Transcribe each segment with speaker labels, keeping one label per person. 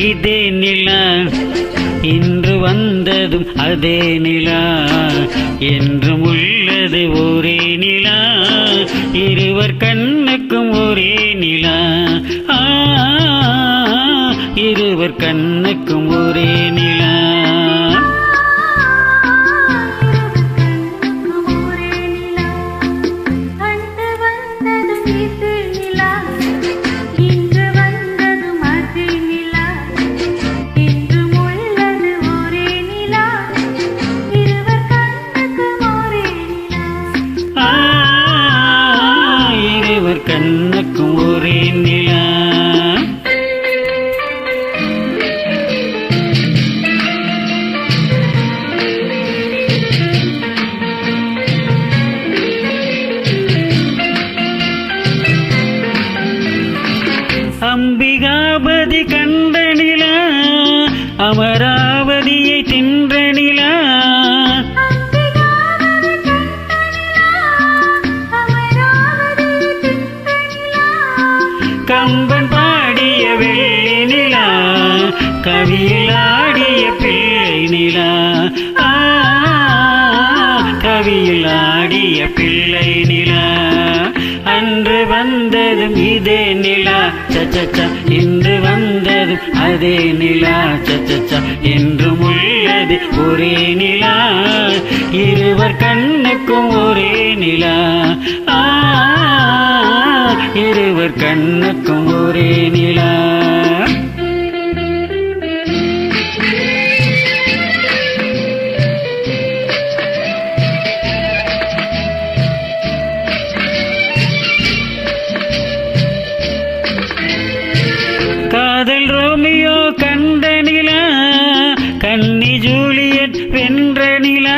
Speaker 1: இதே நிலா, இன்று வந்ததும் அதே நிலா, என்றும் உள்ளது ஒரே நிலா, இருவர் கண்ணுக்கும் ஒரே நிலா, இருவர் கண்ணுக்கும் ஒரே நிலா. கண்ணுக்கும் ஒரே நிலா. அம்பிகாபதி கண்ட நிலா, அமராவதியை தின்ற நிலா, கம்பன் பாடிய வெள்ளி நிலா, கவியில் ஆடிய பிள்ளை நிலா, கவியில் ஆடிய பிள்ளை நிலா. அன்று வந்ததும் இதே நிலா, சச்சா, இன்று வந்ததும் அதே நிலா, சச்சா, என்றும் உள்ளது ஒரே நிலா, இருவர் கண்ணுக்கும் ஒரே நிலா, இருவர் கண்ணுக்கும் ஒரே நிலா. காதல் ரோமியோ கண்ட நிலா, கன்னி ஜூலியட் வென்ற நிலா,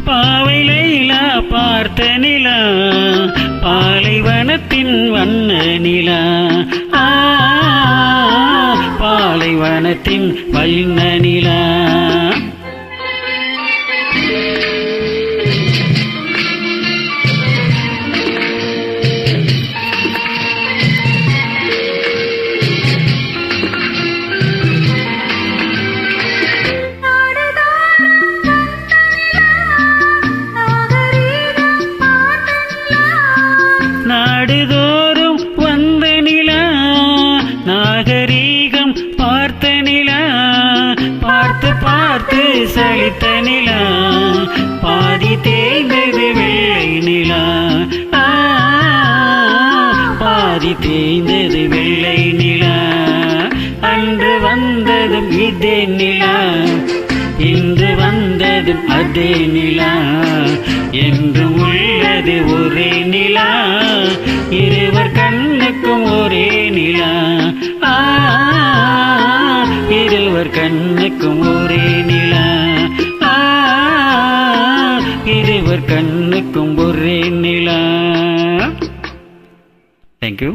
Speaker 1: பாவை லைலா பார்த்த நிலா, பாலைவனத்தின் வண்ண நிலா, பாலைவனத்தின் வண்ண நிலா. நாடுதோறும் வந்த நிலா, நாகரீகம் பார்த்த நிலா, பார்த்து பார்த்து சலித்த நிலா, பாதி தேய்ந்தது வெள்ளை நிலா, பாதி தேய்ந்தது வெள்ளை நிலா. அன்று வந்ததும் இதே நிலா, இன்று வந்ததும் அதே நிலா, என்றும் உள்ளது ஒரே நிலா, இருவர் கண்ணுக்கும் ஒரே நிலா, இருவர் கண்ணுக்கும் ஒரே நிலா, இருவர் கண்ணுக்கும் ஒரே நிலா. Thank you.